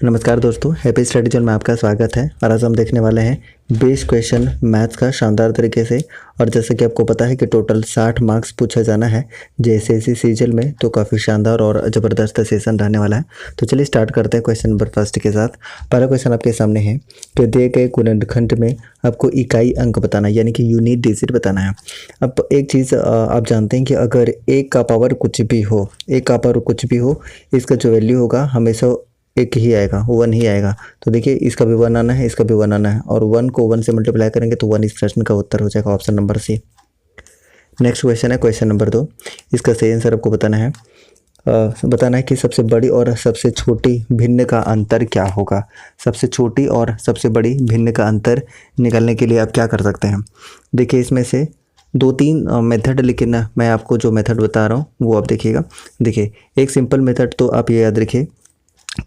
नमस्कार दोस्तों, happy study zone में आपका स्वागत है। और आज हम देखने वाले हैं बेस क्वेश्चन मैथ्स का शानदार तरीके से। और जैसे कि आपको पता है कि टोटल 60 मार्क्स पूछा जाना है जेएसएससी सीजीएल में, तो काफ़ी शानदार और ज़बरदस्त सेशन रहने वाला है। तो चलिए स्टार्ट करते हैं क्वेश्चन नंबर फर्स्ट के साथ। पहला क्वेश्चन आपके सामने है कि दिए गए गुणनखंड में आपको इकाई अंक बताना है, यानी कि यूनिट डिजिट बताना है। अब एक चीज़ आप जानते हैं कि अगर एक का पावर कुछ भी हो, इसका जो वैल्यू होगा हमेशा एक ही आएगा, वन ही आएगा। तो देखिए इसका भी वन आना है, इसका भी वन आना है, और वन को वन से मल्टीप्लाई करेंगे तो वन इस प्रश्न का उत्तर हो जाएगा, option number C. Next question है क्वेश्चन नंबर 2। इसका सही आंसर आपको बताना है कि सबसे बड़ी और सबसे छोटी भिन्न का अंतर क्या होगा। सबसे छोटी और सबसे बड़ी भिन्न का अंतर निकालने के लिए आप क्या कर सकते हैं। देखिए इसमें से 2-3 मेथड, लेकिन मैं आपको जो मेथड बता रहा हूँ वो आप देखिएगा। देखिए एक सिंपल मेथड तो आप ये याद रखिए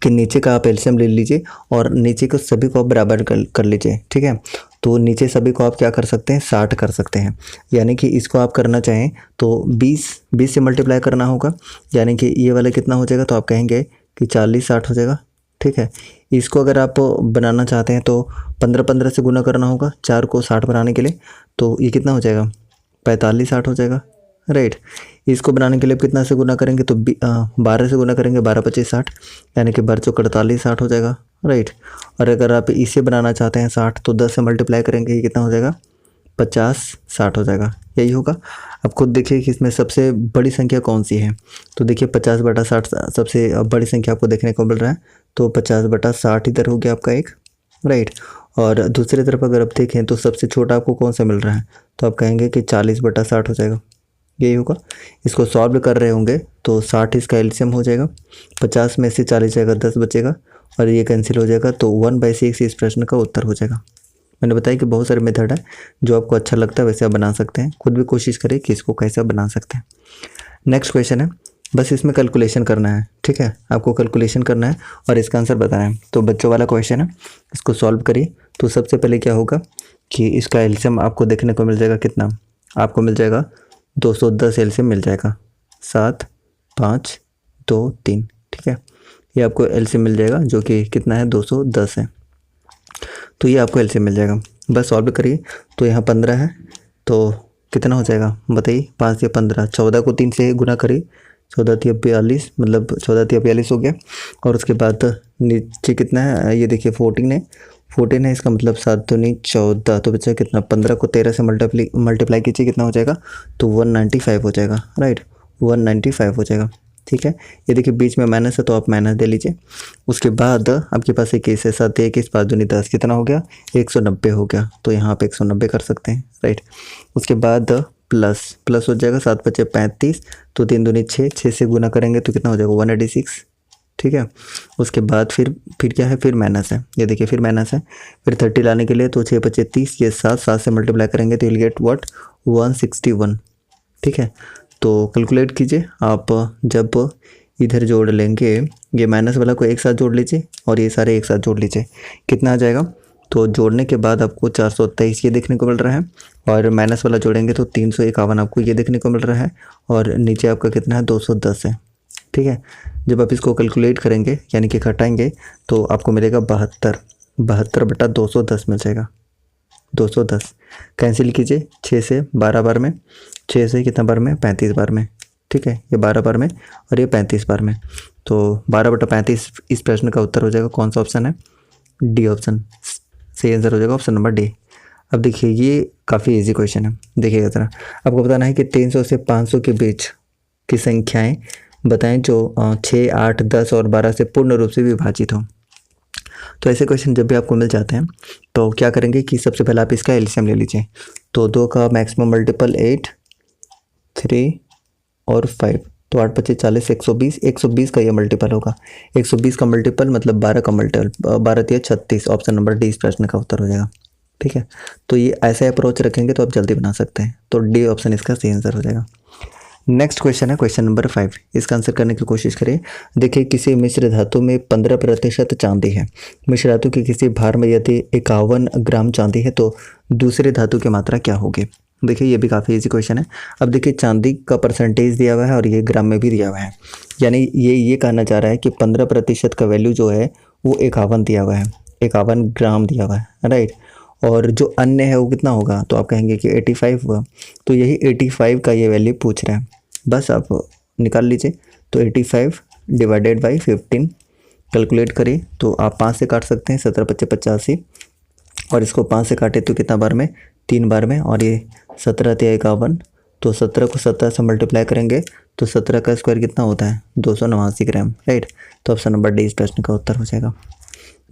कि नीचे का आप एलसीएम ले लीजिए और नीचे को सभी को आप बराबर कर लीजिए, ठीक है। तो नीचे सभी को आप क्या कर सकते हैं, 60 कर सकते हैं। यानी कि इसको आप करना चाहें तो 20 से मल्टीप्लाई करना होगा, यानी कि ये वाला कितना हो जाएगा, तो आप कहेंगे कि 40-60 हो जाएगा, ठीक है। इसको अगर आप बनाना चाहते हैं तो 15 से गुना करना होगा 4 को 60 बनाने के लिए, तो ये कितना हो जाएगा, 45-60 हो जाएगा, राइट। इसको बनाने के लिए कितना से गुना करेंगे, तो 12 से गुना करेंगे, 12-25-60, यानी कि 12-4-48-60 हो जाएगा, राइट। और अगर आप इसे बनाना चाहते हैं 60 तो 10 से मल्टीप्लाई करेंगे, ये कितना हो जाएगा, 50-60 हो जाएगा, यही होगा। अब खुद देखिए कि इसमें सबसे बड़ी संख्या कौन सी है। तो देखिए 50/60 सबसे बड़ी संख्या आपको देखने को मिल रहा है, तो 50/60 इधर हो गया आपका एक, राइट। और दूसरी तरफ अगर आप देखें तो सबसे छोटा आपको कौन सा मिल रहा है, तो आप कहेंगे कि 40/60 हो जाएगा, यही होगा। इसको सॉल्व कर रहे होंगे तो 60 इसका एलसीएम हो जाएगा, 50 में से 40 जाएगा, 10 बचेगा और ये कैंसिल हो जाएगा, तो 1/6 इस प्रश्न का उत्तर हो जाएगा। मैंने बताया कि बहुत सारे मेथड है, जो आपको अच्छा लगता है वैसे आप बना सकते हैं। खुद भी कोशिश करें कि इसको कैसे बना सकते हैं। नेक्स्ट क्वेश्चन है, बस इसमें कैलकुलेशन करना है, ठीक है। आपको कैलकुलेशन करना है और इसका आंसर बताना है। तो बच्चों वाला क्वेश्चन है, इसको सॉल्व करिए। तो सबसे पहले क्या होगा कि इसका एलसीएम आपको देखने को मिल जाएगा, कितना आपको मिल जाएगा, 210 एलसीएम मिल जाएगा, 7, 5, 2, 3, ठीक है। ये आपको एलसीएम मिल जाएगा जो कि कितना है, 210 है। तो ये आपको एलसीएम मिल जाएगा, बस सॉल्व करिए। तो यहाँ 15 है, तो कितना हो जाएगा बताइए, 5 या 15, 14 को 3 से गुना करिए, 14 × 42, मतलब 14 × 42 हो गया। और उसके बाद नीचे कितना है, ये देखिए 14 है, इसका मतलब 7 दूनी 14, तो बच्चा कितना, 15 को 13 से मल्टीप्लाई कीजिए, कितना हो जाएगा, तो 195 हो जाएगा, राइट, 195 हो जाएगा, ठीक है। ये देखिए बीच में माइनस है तो आप माइनस दे लीजिए। उसके बाद आपके पास एक केस है, 7 21 5 दूनी 10, कितना हो गया, 190 हो गया, तो यहाँ आप 190 कर सकते हैं, राइट। उसके बाद प्लस हो जाएगा, 7 × 5 = 35, तो 3 दूनी 6, 6 से गुना करेंगे तो कितना हो जाएगा, 186, ठीक है। उसके बाद फिर क्या है, फिर माइनस है, ये देखिए फिर माइनस है। फिर 30 लाने के लिए तो 6 × 5 = 30, ये 7 से मल्टीप्लाई करेंगे तो विल गेट व्हाट, 161, ठीक है। तो कैलकुलेट कीजिए आप, जब इधर जोड़ लेंगे, ये माइनस वाला को एक साथ जोड़ लीजिए और ये सारे एक साथ जोड़ लीजिए, कितना आ जाएगा। तो जोड़ने के बाद आपको 423 ये देखने को मिल रहा है, और माइनस वाला जोड़ेंगे तो 351 आपको ये देखने को मिल रहा है, और नीचे आपका कितना है, 210 है, ठीक है। जब आप इसको कैलकुलेट करेंगे यानी कि घटाएंगे तो आपको मिलेगा 72/210 मिल जाएगा, 210। कैंसिल कीजिए 6 से 12 बार में, 6 से कितना बार में, 35 बार में, ठीक है। ये 12 बार में और ये 35 बार में, तो 12/35 इस प्रश्न का उत्तर हो जाएगा। कौन सा ऑप्शन है, डी ऑप्शन सही आंसर हो जाएगा, ऑप्शन नंबर डी। अब देखिए ये काफ़ी इजी क्वेश्चन है, देखिएगा ज़रा। आपको बताना है कि 300 से 500 के बीच की संख्याएं बताएं जो 6, 8, 10 और 12 से पूर्ण रूप से विभाजित हो। तो ऐसे क्वेश्चन जब भी आपको मिल जाते हैं तो क्या करेंगे कि सबसे पहले आप इसका एलसीएम ले लीजिए। तो 2 का मैक्सिमम मल्टीपल 8, 3 और 5, तो 8 × 25 = 40, 120, 120 का ये मल्टीपल होगा, 120 का मल्टीपल मतलब 12 का मल्टीपल, 12 × 3 = 36, ऑप्शन नंबर डी इस प्रश्न का उत्तर हो जाएगा, ठीक है। तो ये ऐसे अप्रोच रखेंगे तो आप जल्दी बना सकते हैं, तो डी ऑप्शन इसका सही आंसर हो जाएगा। नेक्स्ट क्वेश्चन है क्वेश्चन नंबर 5, इसका आंसर करने की कोशिश करें। देखिए किसी मिश्र धातु में 15% चांदी है। मिश्र धातु के किसी भार में यदि 51 ग्राम चांदी है तो दूसरे धातु की मात्रा क्या होगी। देखिए ये भी काफ़ी इजी क्वेश्चन है। अब देखिए चांदी का परसेंटेज दिया हुआ है और ये ग्राम में भी दिया हुआ है, यानी ये कहना चाह रहा है कि 15% का वैल्यू जो है वो 51 दिया हुआ है, 51 ग्राम दिया हुआ है, राइट। और जो अन्य है वो कितना होगा, तो आप कहेंगे कि 85 हुआ। तो यही 85 का ये वैल्यू पूछ रहा है, बस आप निकाल लीजिए। तो 85 डिवाइडेड बाई 15 कैलकुलेट करिए तो आप 5 से काट सकते हैं, 17 × 5 = 85, और इसको 5 से काटे तो कितना बार में, 3 बार में, और ये 17 × 3 = 51। तो 17 को 17 से मल्टीप्लाई करेंगे तो 17 का स्क्वायर कितना होता है, 289 ग्राम, राइट। तो ऑप्शन नंबर डी इस प्रश्न का उत्तर हो जाएगा।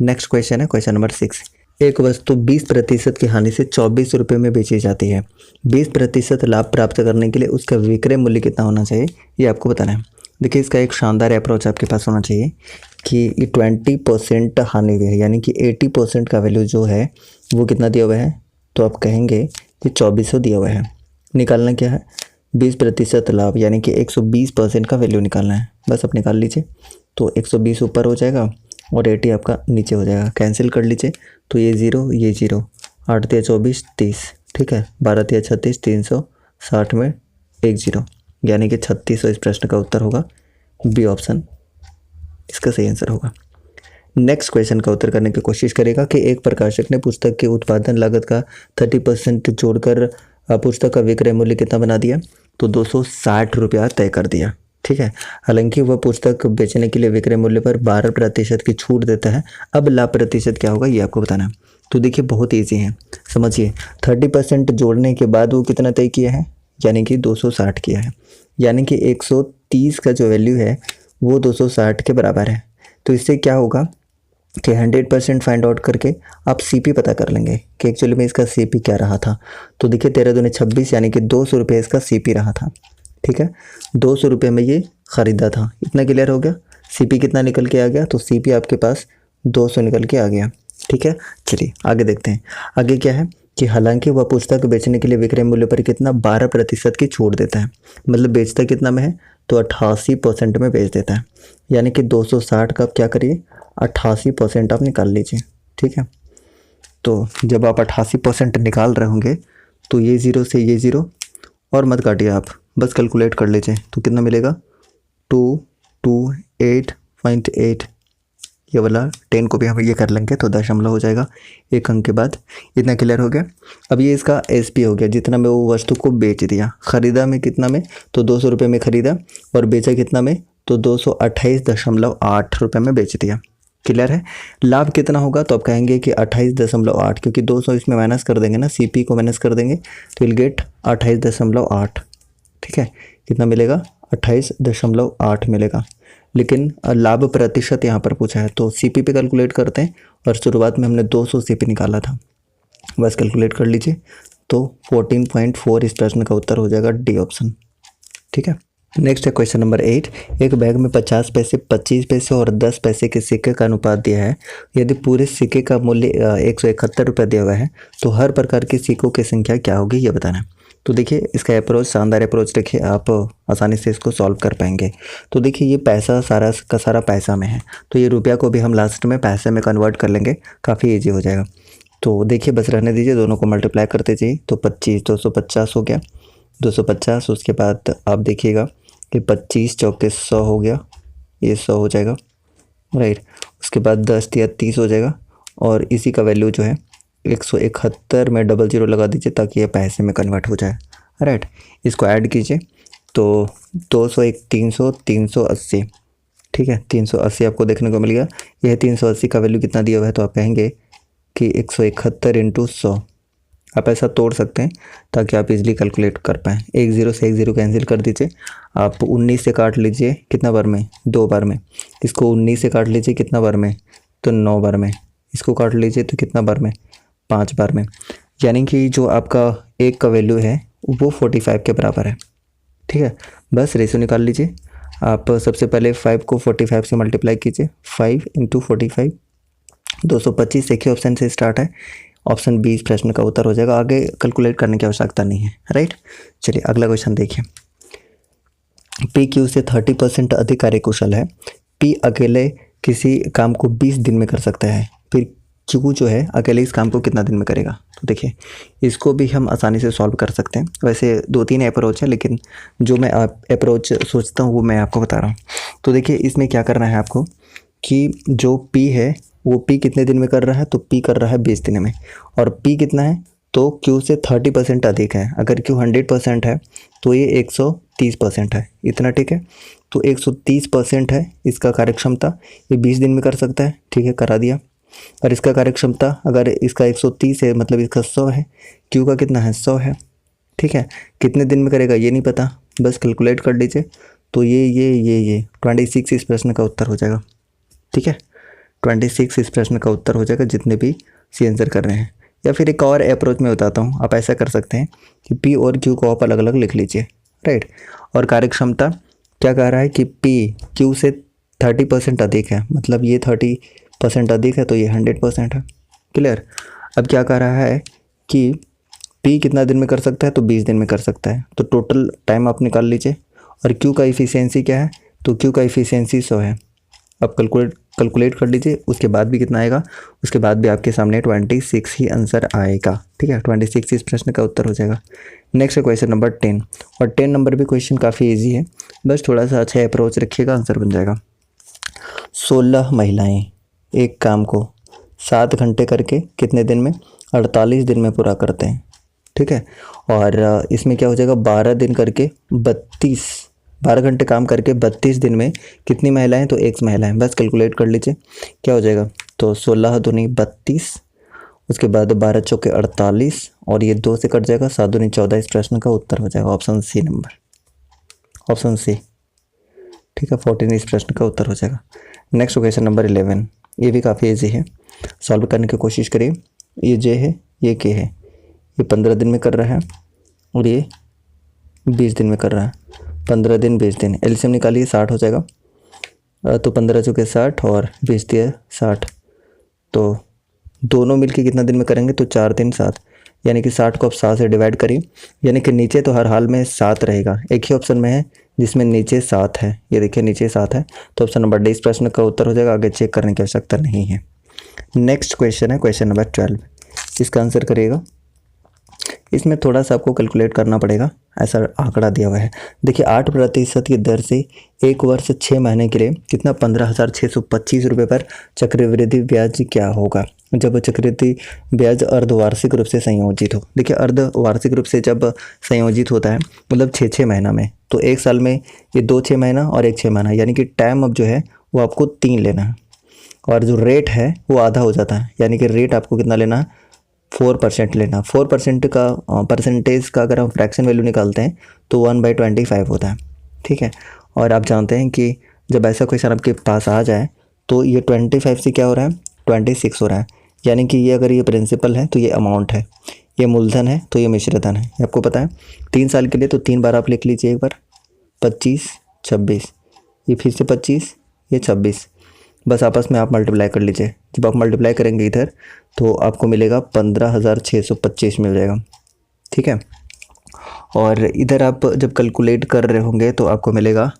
नेक्स्ट क्वेश्चन है क्वेश्चन नंबर 6। एक वस्तु 20% की हानि से 24 रुपये में बेची जाती है। 20% लाभ प्राप्त करने के लिए उसका विक्रय मूल्य कितना होना चाहिए, ये आपको बताना है। देखिए इसका एक शानदार अप्रोच आपके पास होना चाहिए कि ये 20% हानि हुई है, यानी कि 80% का वैल्यू जो है वो कितना दिया हुआ है, तो आप कहेंगे ये 2400 दिया हुआ है। निकालना क्या है, 20% लाभ, यानी कि 120% का वैल्यू निकालना है, बस आप निकाल लीजिए। तो 120 ऊपर हो जाएगा और 80 आपका नीचे हो जाएगा, कैंसिल कर लीजिए। तो ये 0 ये 0, 8 × 3 = 24 30, ठीक है, 12 × 3 = 36, 360 में 1 0, यानी कि 3600 इस प्रश्न का उत्तर होगा। बी ऑप्शन इसका सही आंसर होगा। नेक्स्ट क्वेश्चन का उत्तर करने की कोशिश करेगा कि एक प्रकाशक ने पुस्तक के उत्पादन लागत का 30% जोड़कर पुस्तक का विक्रय मूल्य कितना बना दिया, तो 260 रुपया तय कर दिया, ठीक है। हालांकि वह पुस्तक बेचने के लिए विक्रय मूल्य पर 12% की छूट देता है। अब लाभ प्रतिशत क्या होगा ये आपको बताना है। तो देखिए बहुत ईजी है, समझिए। 30% जोड़ने के बाद वो कितना तय किया है, यानी कि 260 किया है, यानी कि 130 का जो वैल्यू है वो 260 के बराबर है। तो इससे क्या होगा कि 100% फाइंड आउट करके आप सीपी पता कर लेंगे कि एक्चुअली में इसका सीपी क्या रहा था। तो देखिए 13 दूनी 26, यानी कि 200 रुपये इसका सीपी रहा था, ठीक है। 200 रुपये में ये ख़रीदा था, इतना क्लियर हो गया। सीपी कितना निकल के आ गया, तो सीपी आपके पास 200 निकल के आ गया, ठीक है। चलिए आगे देखते हैं। आगे क्या है कि हालांकि वह पुस्तक बेचने के लिए विक्रय मूल्य पर कितना 12% की छूट देता है, मतलब बेचता कितना में है, तो 88% में बेच देता है, यानी कि 260 का आप क्या करिए 88% आप निकाल लीजिए, ठीक है। तो जब आप 88% निकाल रहे होंगे तो ये 0 से ये 0 और मत काटिए आप, बस कैलकुलेट कर लीजिए तो कितना मिलेगा 228.8। ये वाला 10 को भी हम ये कर लेंगे तो दशमलव हो जाएगा एक अंक के बाद। इतना क्लियर हो गया। अब ये इसका एसपी हो गया, जितना में वो वस्तु को बेच दिया। ख़रीदा में कितना में, तो 200 रुपये में ख़रीदा, और बेचा कितना में, तो 228.8 रुपये में बेच दिया। क्लियर है। लाभ कितना होगा, तो आप कहेंगे कि 28.8, क्योंकि 200 इसमें माइनस कर देंगे ना, सीपी को माइनस कर देंगे तो विल गेट 28.8, ठीक है। कितना मिलेगा 28.8 मिलेगा। लेकिन लाभ प्रतिशत यहाँ पर पूछा है तो सीपी पे कैलकुलेट करते हैं, और शुरुआत में हमने 200 सीपी निकाला था, बस कैलकुलेट कर लीजिए तो 14.4 इस प्रश्न का उत्तर हो जाएगा, डी ऑप्शन, ठीक है। नेक्स्ट है क्वेश्चन नंबर 8। एक बैग में 50 पैसे, 25 पैसे और 10 पैसे के सिक्के का अनुपात दिया है। यदि पूरे सिक्के का मूल्य 171 रुपये दिया हुआ है तो हर प्रकार के सिक्कों की संख्या क्या होगी ये बताना है। तो देखिए इसका अप्रोच शानदार अप्रोच रखिए, आप आसानी से इसको सॉल्व कर पाएंगे। तो देखिए ये पैसा सारा का सारा पैसा में है, तो ये रुपया को भी हम लास्ट में पैसे में कन्वर्ट कर लेंगे, काफ़ी ईजी हो जाएगा। तो देखिए बस रहने दीजिए, दोनों को मल्टीप्लाई करते जाइए तो 25 250 हो गया, 250। उसके बाद आप देखिएगा कि 25 चौके 100 हो गया, ये 100 हो जाएगा, राइट। उसके बाद 10 × 30 हो जाएगा, और इसी का वैल्यू जो है 171 में 00 लगा दीजिए ताकि ये पैसे में कन्वर्ट हो जाए, राइट। इसको ऐड कीजिए तो 201 300 380, ठीक है। 380 आपको देखने को मिल गया। यह 380 का वैल्यू कितना दिया हुआ है, तो आप कहेंगे कि 171 × 100। आप ऐसा तोड़ सकते हैं ताकि आप इजीली कैलकुलेट कर पाएँ। 1 0 से 1 0 कैंसिल कर दीजिए। आप 19 से काट लीजिए कितना बार में, 2 बार में। इसको 19 से काट लीजिए कितना बार में, तो 9 बार में। इसको काट लीजिए तो कितना बार में, 5 बार में। यानी कि जो आपका 1 का वैल्यू है वो 45 के बराबर है, ठीक है। बस रेशो निकाल लीजिए। आप सबसे पहले 5 को 45 से मल्टीप्लाई कीजिए, 5 × 45 225। एक ही ऑप्शन से स्टार्ट है, ऑप्शन बी इस प्रश्न का उत्तर हो जाएगा। आगे कैलकुलेट करने की आवश्यकता नहीं है, राइट। चलिए अगला क्वेश्चन देखिए। पी क्यू से 30% अधिक कार्यकुशल है। पी अकेले किसी काम को 20 दिन में कर सकता है, फिर क्यू जो है अकेले इस काम को कितना दिन में करेगा। तो देखिए इसको भी हम आसानी से सॉल्व कर सकते हैं। वैसे 2-3 अप्रोच है, लेकिन जो मैं अप्रोच सोचता हूँ वो मैं आपको बता रहा हूँ। तो देखिए इसमें क्या करना है आपको कि जो P है वो P कितने दिन में कर रहा है, तो P कर रहा है 20 दिन में, और P कितना है तो Q से 30% अधिक है। अगर Q 100% है तो ये 130% है, इतना ठीक है। तो 130% है इसका कार्यक्षमता, ये 20 दिन में कर सकता है, ठीक है, करा दिया। और इसका कार्यक्षमता अगर इसका 130 है मतलब इसका 100 है, Q का कितना है 100 है, ठीक है। कितने दिन में करेगा ये नहीं पता, बस कैलकुलेट कर लीजिए। तो ये 26 इस प्रश्न का उत्तर हो जाएगा, ठीक है। 26 इस प्रश्न का उत्तर हो जाएगा जितने भी सी आंसर कर रहे हैं। या फिर एक और अप्रोच में बताता हूँ, आप ऐसा कर सकते हैं कि P और Q को आप अलग अलग लिख लीजिए, राइट। और कार्यक्षमता क्या कह रहा है कि P Q से 30% अधिक है, मतलब ये 30% अधिक है तो ये 100% है, क्लियर। अब क्या कह रहा है कि P कितना दिन में कर सकता है, तो 20 दिन में कर सकता है। तो टोटल टाइम आप निकाल लीजिए। और Q का इफिशियंसी क्या है, तो Q का इफिशियंसी 100 है। अब कैलकुलेट कर लीजिए, उसके बाद भी कितना आएगा, उसके बाद भी आपके सामने 26 ही आंसर आएगा, ठीक है। 26 इस प्रश्न का उत्तर हो जाएगा। नेक्स्ट है क्वेश्चन नंबर 10, और 10 नंबर भी क्वेश्चन काफ़ी इजी है, बस थोड़ा सा अच्छा अप्रोच रखिएगा, आंसर बन जाएगा। 16 महिलाएं एक काम को 7 घंटे करके कितने दिन में, 48 दिन में पूरा करते हैं, ठीक है। और इसमें क्या हो जाएगा, 12 दिन करके 12 घंटे काम करके 32 दिन में कितनी महिलाएं, तो X महिलाएं। बस कैलकुलेट कर लीजिए क्या हो जाएगा, तो 16 दूनी 32, उसके बाद 12 चौके 48, और ये 2 से कट जाएगा, 7 दूनी 14। इस प्रश्न का उत्तर हो जाएगा option C number, option C, ठीक है। 14 इस प्रश्न का उत्तर हो जाएगा। नेक्स्ट क्वेश्चन नंबर 11, ये भी काफ़ी ईजी है, सॉल्व करने की कोशिश करिए। ये J है, ये K है, ये 15 दिन में कर रहा है और ये 20 दिन में कर रहा है। 15 दिन 20 दिन, एलसीएम निकालिए, 60 हो जाएगा। तो 15 चौके 60 और 20 दिए 60, तो दोनों मिलके कितना दिन में करेंगे, तो 4 दिन 7, यानी कि 60 को आप 7 से डिवाइड करिए, यानी कि नीचे तो हर हाल में 7 रहेगा। एक ही ऑप्शन में है जिसमें नीचे 7 है, ये देखिए नीचे 7 है, तो ऑप्शन नंबर डी इस प्रश्न का उत्तर हो जाएगा। आगे चेक करने की आवश्यकता नहीं है। नेक्स्ट क्वेश्चन है क्वेश्चन नंबर 12, इसका आंसर करिएगा। इसमें थोड़ा सा आपको कैलकुलेट करना पड़ेगा, ऐसा आंकड़ा दिया हुआ है। देखिए 8% की दर से एक वर्ष 6 महीने के लिए कितना 15,625 रुपये पर चक्रवृद्धि ब्याज क्या होगा जब चक्रवृद्धि ब्याज अर्धवार्षिक रूप से संयोजित हो। देखिए अर्धवार्षिक रूप से जब संयोजित होता है मतलब 6 महीना में, तो एक साल में ये 2 6 महीना और एक 6 महीना, यानी कि टाइम अब जो है वो आपको 3 लेना है, और जो रेट है वो आधा हो जाता है, यानी कि रेट आपको कितना लेना है 4% लेना। 4% का परसेंटेज का अगर हम फ्रैक्शन वैल्यू निकालते हैं तो 1/25 होता है, ठीक है। और आप जानते हैं कि जब ऐसा क्वेश्चन आपके पास आ जाए तो ये 25 से क्या हो रहा है 26 हो रहा है, यानी कि ये अगर ये प्रिंसिपल है तो ये अमाउंट है, ये मूलधन है तो ये मिश्रधन है। ये आपको पता है 3 साल के लिए, तो 3 बार आप लिख लीजिए, एक बार 25 26, ये फिर से 25, ये 26, बस आपस में आप मल्टीप्लाई कर लीजिए। जब आप मल्टीप्लाई करेंगे इधर तो आपको मिलेगा 15,625 मिल जाएगा, ठीक है। और इधर आप जब कैलकुलेट कर रहे होंगे तो आपको मिलेगा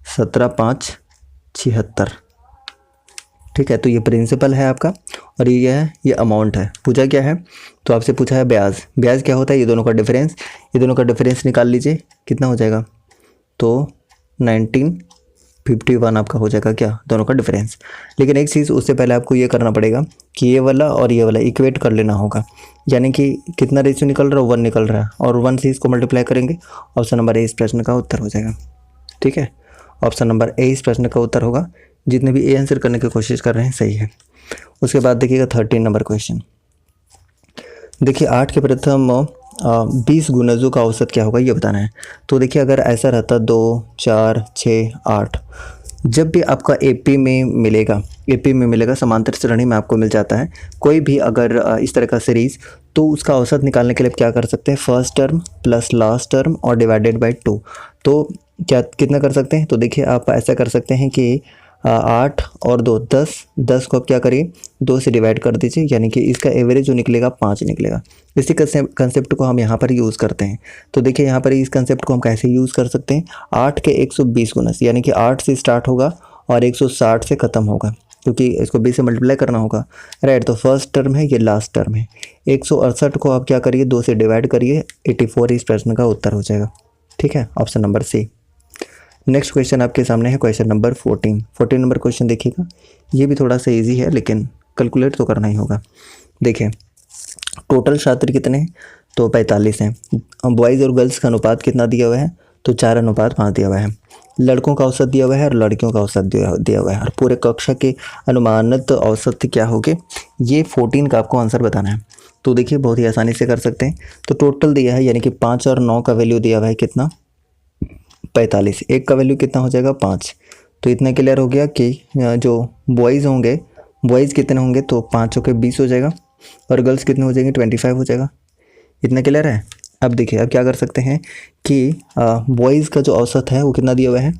17,576, ठीक है। तो ये प्रिंसिपल है आपका, और ये है ये अमाउंट है। पूछा क्या है, तो आपसे पूछा है ब्याज। ब्याज क्या होता है, ये दोनों का डिफरेंस, ये दोनों का डिफरेंस निकाल लीजिए, कितना हो जाएगा, तो 1951 आपका हो जाएगा क्या, दोनों का डिफरेंस। लेकिन एक चीज़ उससे पहले आपको ये करना पड़ेगा कि ये वाला और ये वाला इक्वेट कर लेना होगा, यानी कि कितना रेशियो निकल रहा है 1 निकल रहा है, और 1 से इसको मल्टीप्लाई करेंगे। ऑप्शन नंबर ए इस प्रश्न का उत्तर हो जाएगा, ठीक है। ऑप्शन नंबर ए इस प्रश्न का उत्तर होगा। जितने भी ए आंसर करने की कोशिश कर रहे हैं सही है। उसके बाद देखिएगा 13 नंबर क्वेश्चन। देखिए 8 के प्रथम 20 गुणजों का औसत क्या होगा ये बताना है। तो देखिए अगर ऐसा रहता 2 4 6 8, जब भी आपका एपी में मिलेगा समांतर श्रेणी में आपको मिल जाता है कोई भी अगर इस तरह का सीरीज, तो उसका औसत निकालने के लिए क्या कर सकते हैं, first term plus last term और डिवाइडेड बाय 2। तो क्या कितना कर सकते हैं, तो देखिए आप ऐसा कर सकते हैं कि 8 और 2 10 को आप क्या करिए 2 से डिवाइड कर दीजिए, यानी कि इसका एवरेज जो निकलेगा 5 निकलेगा। इसी कंसेप्ट को हम यहाँ पर यूज़ करते हैं। तो देखिए यहाँ पर इस कंसेप्ट को हम कैसे यूज़ कर सकते हैं, 8 के 120 गुणज, यानी कि 8 से स्टार्ट होगा और 160 से ख़त्म होगा, क्योंकि इसको 20 से मल्टीप्लाई करना होगा, राइट। तो फर्स्ट टर्म है, ये लास्ट टर्म है। 168 को आप क्या करिए 2 से डिवाइड करिए, 84 इस प्रश्न का उत्तर हो जाएगा, ठीक है। Option number C. Next question आपके सामने है क्वेश्चन नंबर 14 नंबर क्वेश्चन देखिएगा। ये भी थोड़ा सा इजी है लेकिन कैलकुलेट तो करना ही होगा। देखिए टोटल छात्र कितने हैं, तो 45 हैं। बॉयज़ और गर्ल्स का अनुपात कितना दिया हुआ है, तो 4:5 दिया हुआ है। लड़कों का औसत दिया हुआ है और लड़कियों का औसत दिया हुआ है, और पूरे कक्षा के अनुमानित औसत क्या होगी, ये 14 का आपको आंसर बताना है। तो देखिए बहुत ही आसानी से कर सकते हैं। तो टोटल दिया है यानी कि 5 और 9 का वैल्यू दिया हुआ है कितना, 45। एक का वैल्यू कितना हो जाएगा 5। तो इतना क्लियर हो गया कि जो बॉयज़ होंगे, बॉयज़ कितने होंगे, तो 5 के 20 हो जाएगा, और गर्ल्स कितने हो जाएंगे 25 हो जाएगा। इतना क्लियर है। अब देखिए अब क्या कर सकते हैं कि बॉयज़ का जो औसत है वो कितना दिया हुआ है,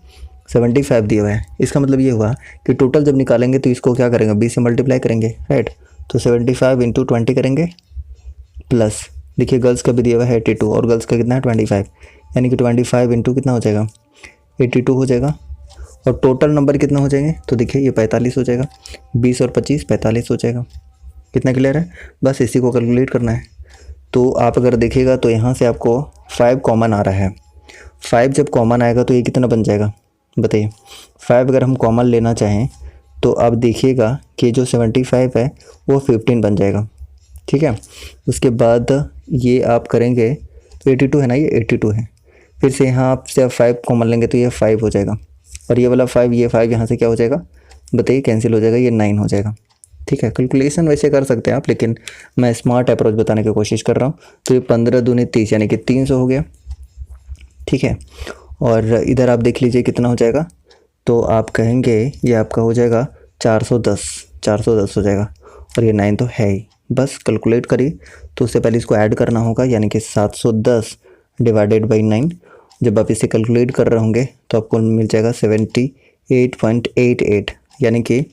75 दिया हुआ है। इसका मतलब ये हुआ कि टोटल जब निकालेंगे तो इसको क्या करेंगे, 20 से मल्टीप्लाई करेंगे, राइट। तो 75 × 20 करेंगे, प्लस देखिए गर्ल्स का भी दिया हुआ है 82 और गर्ल्स का कितना है 25, यानी कि 25 × कितना हो जाएगा 82 हो जाएगा। और टोटल नंबर कितना हो जाएंगे, तो देखिए ये 45 हो जाएगा, 20 और 25 45 हो जाएगा। कितना क्लियर है, बस इसी को कैलकुलेट करना है। तो आप अगर देखिएगा तो यहाँ से आपको 5 कॉमन आ रहा है। 5 जब कॉमन आएगा तो ये कितना बन जाएगा बताइए। 5 अगर हम कॉमन लेना चाहें तो आप देखिएगा कि जो 75 है वो 15 बन जाएगा, ठीक है। उसके बाद ये आप करेंगे तो 82 है ना, ये 82 है। फिर से यहाँ आप से 5 कॉमन लेंगे तो ये 5 हो जाएगा, और ये वाला 5 ये 5 यहाँ से क्या हो जाएगा बताइए, कैंसिल हो जाएगा, ये 9 हो जाएगा, ठीक है। कैलकुलेशन वैसे कर सकते हैं आप, लेकिन मैं स्मार्ट अप्रोच बताने की कोशिश कर रहा हूँ। तो ये 15 दूनी 30 यानी कि 300 हो गया, ठीक है। और इधर आप देख लीजिए कितना हो जाएगा, तो आप कहेंगे ये आपका हो जाएगा 410 हो जाएगा, और ये 9 तो है ही। बस कैलकुलेट करिए, तो उससे पहले इसको ऐड करना होगा, यानी कि 710 डिवाइडेड बाई 9। जब आप इसे कैलकुलेट कर रहे होंगे तो आपको मिल जाएगा 78.88, यानी कि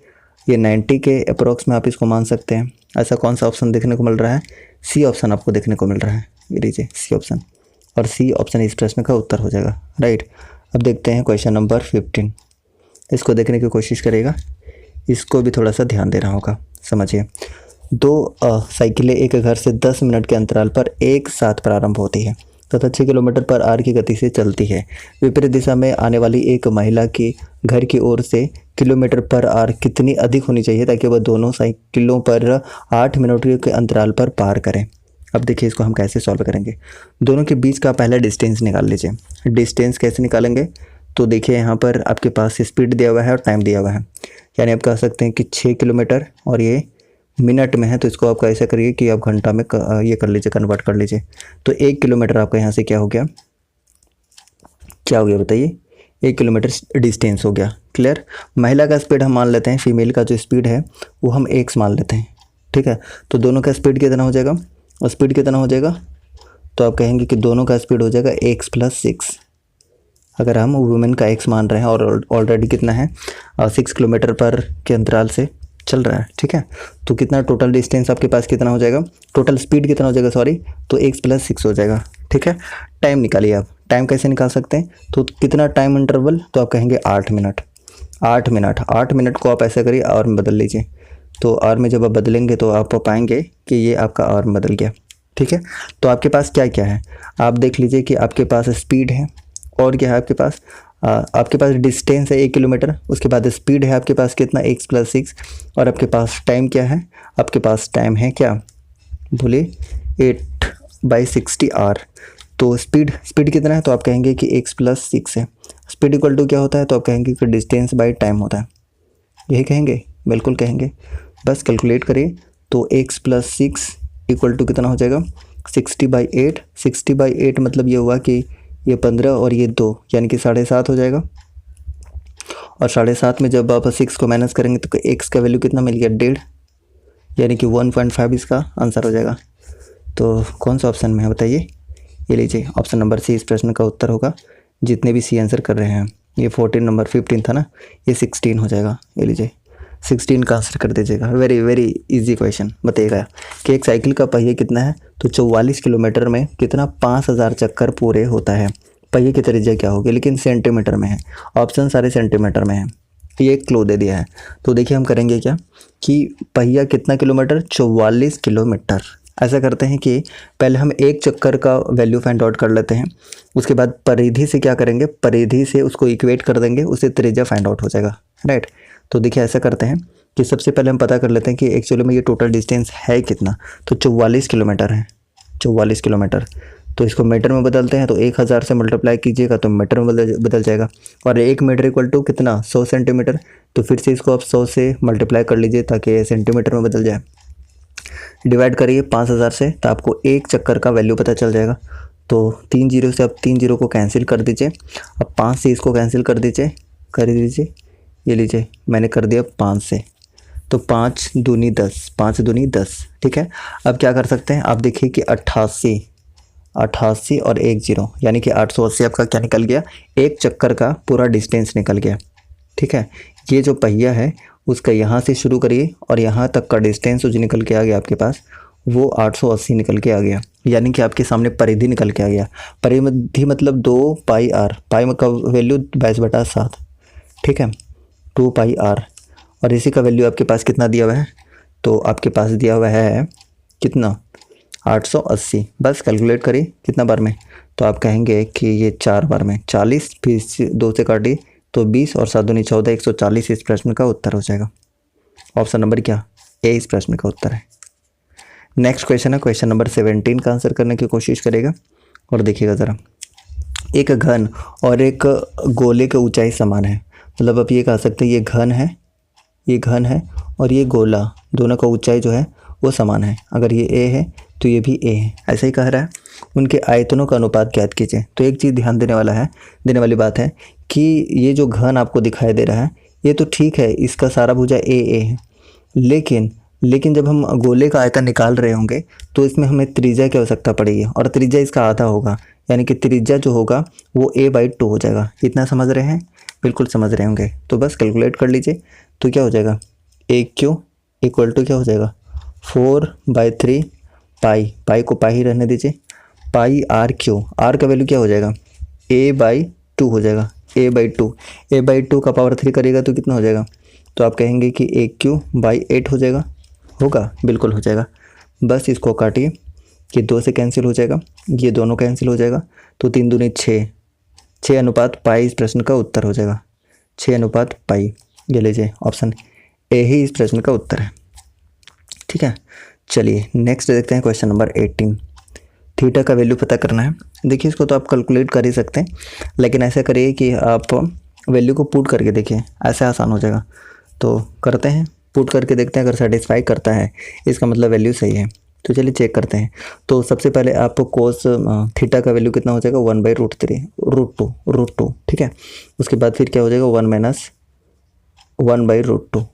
ये 90 के अप्रोक्स में आप इसको मान सकते हैं। ऐसा कौन सा ऑप्शन देखने को मिल रहा है, सी ऑप्शन आपको देखने को मिल रहा है, ये लीजिए सी ऑप्शन, और सी ऑप्शन इस प्रश्न का उत्तर हो जाएगा, राइट। अब देखते हैं क्वेश्चन नंबर 15। इसको देखने की कोशिश करेगा, इसको भी थोड़ा सा ध्यान देना होगा। समझिए, 2 साइकिलें एक घर से 10 मिनट के अंतराल पर एक साथ प्रारंभ होती है तथा 6 किलोमीटर पर आर की गति से चलती है। विपरीत दिशा में आने वाली एक महिला के घर की ओर से किलोमीटर पर आर कितनी अधिक होनी चाहिए ताकि वह दोनों साइकिलों पर 8 मिनट के अंतराल पर पार करें। अब देखिए इसको हम कैसे सॉल्व करेंगे। दोनों के बीच का पहला डिस्टेंस निकाल लीजिए। डिस्टेंस कैसे निकालेंगे, तो देखिए यहाँ पर आपके पास स्पीड दिया हुआ है और टाइम दिया हुआ है, यानी आप कह सकते हैं कि 6 किलोमीटर और ये मिनट में है, तो इसको आप ऐसा करिए कि आप घंटा में ये कर लीजिए, कन्वर्ट कर लीजिए। तो 1 किलोमीटर आपका यहाँ से क्या हो गया, क्या हो गया बताइए, 1 किलोमीटर डिस्टेंस हो गया। क्लियर। महिला का स्पीड हम मान लेते हैं, फीमेल का जो स्पीड है वो हम x मान लेते हैं, ठीक है। तो दोनों का स्पीड कितना हो जाएगा, और स्पीड कितना हो जाएगा, तो आप कहेंगे कि दोनों का स्पीड हो जाएगा x + 6। अगर हम वुमेन का x मान रहे हैं और ऑलरेडी कितना है 6 किलोमीटर पर के अंतराल से चल रहा है, ठीक है। तो कितना टोटल डिस्टेंस आपके पास कितना हो जाएगा, टोटल स्पीड कितना हो जाएगा सॉरी, तो x + 6 हो जाएगा, ठीक है। टाइम निकालिए आप, टाइम कैसे निकाल सकते हैं, तो कितना टाइम इंटरवल, तो आप कहेंगे 8 मिनट। 8 मिनट को आप ऐसा करिए आवर में बदल लीजिए। तो आवर में जब आप बदलेंगे तो आप पाएंगे कि ये आपका आवर में बदल गया, ठीक है। तो आपके पास क्या क्या है, आप देख लीजिए कि आपके पास स्पीड है, और क्या है आपके पास डिस्टेंस है 1 किलोमीटर, उसके बाद स्पीड है आपके पास कितना x + 6, और आपके पास टाइम क्या है, आपके पास टाइम है क्या बोलिए 8/60 आवर। तो स्पीड कितना है, तो आप कहेंगे कि x + 6 है। स्पीड इक्वल टू क्या होता है, तो आप कहेंगे कि डिस्टेंस बाय टाइम होता है, यही कहेंगे, बिल्कुल कहेंगे। बस कैलकुलेट करिए, तो x + 6 इक्वल टू कितना हो जाएगा 60/8। 60/8 मतलब ये हुआ कि ये 15 और ये 2 यानी कि 7.5 हो जाएगा। और 7.5 में जब आप 6 को माइनस करेंगे तो x का वैल्यू कितना मिल गया 1.5, यानी कि 1.5 इसका आंसर हो जाएगा। तो कौन सा ऑप्शन में है बताइए, ये लीजिए ऑप्शन नंबर सी इस प्रश्न का उत्तर होगा। जितने भी सी आंसर कर रहे हैं, ये 14 नंबर 15 था ना, ये 16 हो जाएगा, ये लीजिए 16 का आंसर कर दीजिएगा। Very very easy question. बताइएगा कि एक साइकिल का पहिए कितना है, तो 44 किलोमीटर में कितना 5000 चक्कर पूरे होता है। पहिए की त्रिज्या क्या होगी, लेकिन सेंटीमीटर में है, ऑप्शन सारे सेंटीमीटर में है। ये एक क्लू दे दिया है। तो देखिए हम करेंगे क्या कि पहिया कितना किलोमीटर, 44 किलोमीटर, ऐसा करते हैं कि पहले हम एक चक्कर का वैल्यू फाइंड आउट कर लेते हैं, उसके बाद परिधि से क्या करेंगे, परिधि से उसको इक्वेट कर देंगे, उससे त्रिज्या फाइंड आउट हो जाएगा, राइट। तो देखिए ऐसा करते हैं कि सबसे पहले हम पता कर लेते हैं कि एक्चुअली में ये टोटल डिस्टेंस है कितना। तो 44 किलोमीटर है, 44 किलोमीटर। तो इसको मीटर में बदलते हैं, तो 1000 से मल्टीप्लाई कीजिएगा तो मीटर में बदल जाएगा। और 1 मीटर इक्वल टू कितना, 100 सेंटीमीटर। तो फिर से इसको आप 100 से मल्टीप्लाई कर लीजिए ताकि सेंटीमीटर में बदल जाए। डिवाइड करिए 5000 से, तो आपको एक चक्कर का वैल्यू पता चल जाएगा। तो 3 जीरो से आप 3 जीरो को कैंसिल कर दीजिए, अब 5 से इसको कैंसिल कर दीजिए, ये लीजिए मैंने कर दिया 5 से। तो 5 दूनी 10, 5 दूनी 10, ठीक है। अब क्या कर सकते हैं, आप देखिए कि 88 और 1 जीरो यानी कि 880 आपका क्या निकल गया, एक चक्कर का पूरा डिस्टेंस निकल गया, ठीक है। ये जो पहिया है उसका यहाँ से शुरू करिए और यहाँ तक का डिस्टेंस जो निकल के आ गया आपके पास वो 880 निकल के आ गया, यानी कि आपके सामने परिधि निकल के आ गया। परिधि मतलब 2 पाई आर, पाई का वैल्यू 22/7, ठीक है, 2 पाई आर। और इसी का वैल्यू आपके पास कितना दिया हुआ है, तो आपके पास दिया हुआ है कितना, 880। बस कैलकुलेट करिए कितना बार में, तो आप कहेंगे कि ये 4 बार में 40, फिर 2 से काटिए तो 20 और 7 दूनी 14, 140 इस प्रश्न का उत्तर हो जाएगा। ऑप्शन नंबर क्या, ए इस प्रश्न का उत्तर है। नेक्स्ट क्वेश्चन है क्वेश्चन नंबर 17 का आंसर करने की कोशिश करेगा। और देखिएगा ज़रा, एक घन और एक गोले की ऊंचाई समान है, मतलब आप ये कह सकते हैं ये घन है और ये गोला, दोनों का ऊंचाई जो है वो समान है। अगर ये ए है तो ये भी ए है, ऐसा ही कह रहा है। उनके आयतनों का अनुपात ज्ञात कीजिए। तो एक चीज़ ध्यान देने वाली बात है कि ये जो घन आपको दिखाई दे रहा है ये तो ठीक है, इसका सारा भुजा ए है, लेकिन जब हम गोले का आयतन निकाल रहे होंगे तो इसमें हमें त्रिज्या की आवश्यकता पड़ेगी और त्रिज्या इसका आधा होगा, यानी कि त्रिज्या जो होगा वो a/2 हो जाएगा। इतना समझ रहे हैं, बिल्कुल समझ रहे होंगे। तो बस कैलकुलेट कर लीजिए, तो क्या हो जाएगा, AQ इक्वल टू क्या हो जाएगा, 4/3 पाई को पाई ही रहने दीजिए, पाई RQ, आर का वैल्यू क्या हो जाएगा, a/2 हो जाएगा, a/2 का पावर 3 करिएगा तो कितना हो जाएगा, तो आप कहेंगे कि AQ/8 हो जाएगा, होगा, बिल्कुल हो जाएगा। बस इसको काटिए, ये 2 से कैंसिल हो जाएगा, ये दोनों कैंसिल हो जाएगा, तो 3 दूनी 6 अनुपात पाई इस प्रश्न का उत्तर हो जाएगा, 6 अनुपात पाई। ये लीजिए ऑप्शन ए ही इस प्रश्न का उत्तर है, ठीक है। चलिए नेक्स्ट देखते हैं क्वेश्चन नंबर 18। थीटा का वैल्यू पता करना है। देखिए इसको तो आप कैलकुलेट कर ही सकते हैं, लेकिन ऐसा करिए कि आप वैल्यू को पुट करके देखिए, ऐसे आसान हो जाएगा। तो करते हैं, पुट करके देखते हैं, अगर सेटिस्फाई करता है इसका मतलब वैल्यू सही है। तो चलिए चेक करते हैं। तो सबसे पहले आपको कोस थीटा का वैल्यू कितना हो जाएगा, 1/√3 √2, ठीक है। उसके बाद फिर क्या हो जाएगा, 1/√2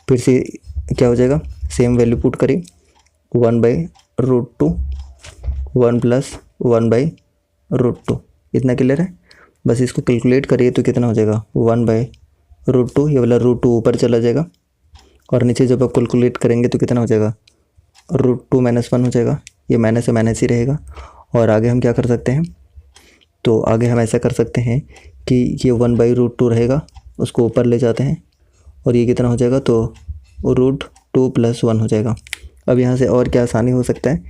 फिर से क्या हो जाएगा, सेम वैल्यू पुट करिए, 1/√2 1 + 1/√2, इतना क्लियर है। बस इसको कैलकुलेट करिए तो कितना हो जाएगा, 1/√2, ये वाला √2 ऊपर चला जाएगा और नीचे जब आप कैलकुलेट करेंगे तो कितना हो जाएगा, √2 - 1 हो जाएगा, ये माइनस से माइनस ही रहेगा। और आगे हम क्या कर सकते हैं, तो आगे हम ऐसा कर सकते हैं कि ये 1/√2 रहेगा, उसको ऊपर ले जाते हैं और ये कितना हो जाएगा, तो √2 + 1 हो जाएगा। अब यहाँ से और क्या आसानी हो सकता है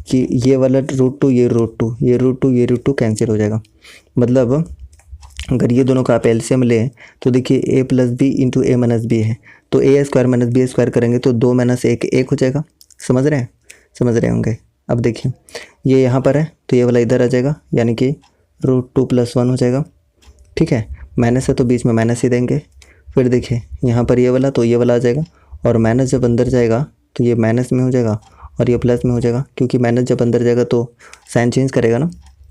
कि ये वाला √2 ये √2 कैंसिल हो जाएगा। मतलब अगर ये दोनों का आप एलसीएम लें तो देखिए a + b × a - b है, तो a² - b² करेंगे तो 2 - 1 हो जाएगा। समझ रहे होंगे। अब देखिए ये यहाँ पर है तो ये वाला इधर आ जाएगा, यानी कि √2 + 1 हो जाएगा, ठीक है। माइनस है तो बीच में माइनस ही देंगे। फिर देखिए यहाँ पर ये वाला तो ये वाला आ जाएगा, और माइनस जब अंदर जाएगा तो ये माइनस में हो जाएगा और ये प्लस में हो जाएगा, क्योंकि माइनस जब अंदर जाएगा तो साइन चेंज करेगा ना,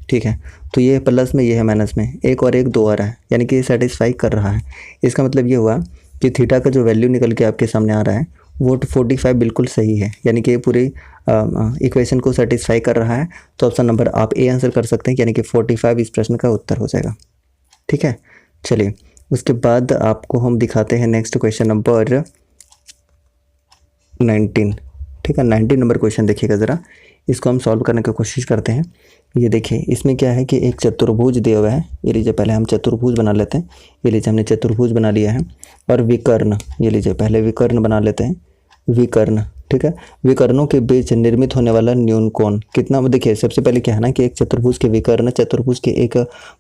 ठीक है। तो ये प्लस में, ये है माइनस में, 1 और 1 2 आ रहा है, यानी कि ये सेटिस्फाई कर रहा है। इसका मतलब ये हुआ कि थीटा का जो वैल्यू निकल के आपके सामने आ रहा है वो 45 बिल्कुल सही है, यानी कि ये पूरी इक्वेशन को सेटिस्फाई कर रहा है। तो ऑप्शन नंबर आप ए आंसर कर सकते हैं, यानी कि 45 इस प्रश्न का उत्तर हो जाएगा, ठीक है। चलिए उसके बाद आपको हम दिखाते हैं नेक्स्ट क्वेश्चन नंबर 19, ठीक है। 19 नंबर क्वेश्चन देखिएगा ज़रा, इसको हम सॉल्व करने की कोशिश करते हैं। ये देखिए इसमें क्या है कि एक चतुर्भुज दिया हुआ है, ये लीजिए पहले हम चतुर्भुज बना लेते हैं। ये लीजिए हमने चतुर्भुज बना लिया है, और विकर्ण, ये लीजिए पहले विकर्ण बना लेते हैं, विकर्ण, ठीक है। विकर्णों के बीच निर्मित होने वाला न्यून कोण कितना, देखिए सबसे पहले क्या है ना कि एक चतुर्भुज के विकर्ण चतुर्भुज के एक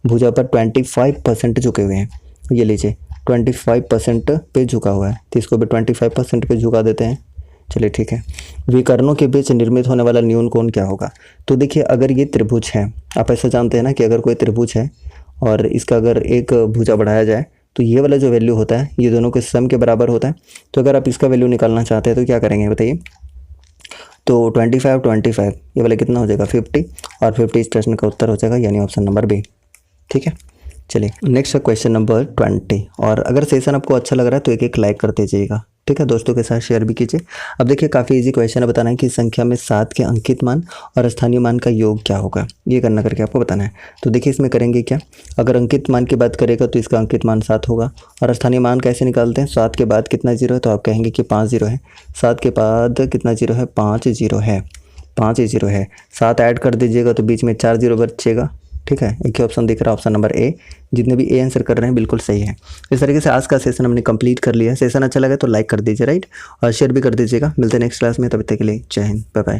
भुजा पर 25% झुके हुए हैं। ये लीजिए 25% पे झुका हुआ है, तो इसको भी 25% पे झुका देते हैं। चलिए ठीक है। विकर्णों के बीच निर्मित होने वाला न्यून कोण क्या होगा? तो देखिए अगर ये त्रिभुज है, आप ऐसा जानते हैं ना कि अगर कोई त्रिभुज है और इसका अगर एक भुजा बढ़ाया जाए तो ये वाला जो वैल्यू होता है ये दोनों के सम के बराबर होता है। तो अगर आप इसका वैल्यू निकालना चाहते हैं तो क्या करेंगे बताइए? तो 25 ये वाला कितना हो जाएगा 50, और 50 इस प्रश्न का उत्तर हो जाएगा, यानी ऑप्शन नंबर बी। ठीक है, चलिए नेक्स्ट है क्वेश्चन नंबर 20। और अगर सेशन आपको अच्छा लग रहा है तो एक लाइक कर दीजिएगा, ठीक है, दोस्तों के साथ शेयर भी कीजिए। अब देखिए काफ़ी इजी क्वेश्चन है, बताना है कि संख्या में 7 के अंकित मान और स्थानीय मान का योग क्या होगा, ये करना करके आपको बताना है। तो देखिए इसमें करेंगे क्या, अगर अंकित मान की बात करेगा तो इसका अंकित मान 7 होगा, और स्थानीय मान कैसे निकालते हैं, 7 के बाद कितना जीरो है, तो आप कहेंगे कि 5 जीरो है। 7 के बाद कितना जीरो है, 5 जीरो है, 5 जीरो है। 7 ऐड कर दीजिएगा तो बीच में 4 जीरो बचेगा। ठीक है, एक ही ऑप्शन दिख रहा है, ऑप्शन नंबर ए। जितने भी ए आंसर कर रहे हैं बिल्कुल सही है। इस तरीके से आज का सेशन हमने कंप्लीट कर लिया है। सेशन अच्छा लगा तो लाइक कर दीजिए, राइट, और शेयर भी कर दीजिएगा। मिलते हैं नेक्स्ट क्लास में, तब तक के लिए जय हिंद, बाय बाय।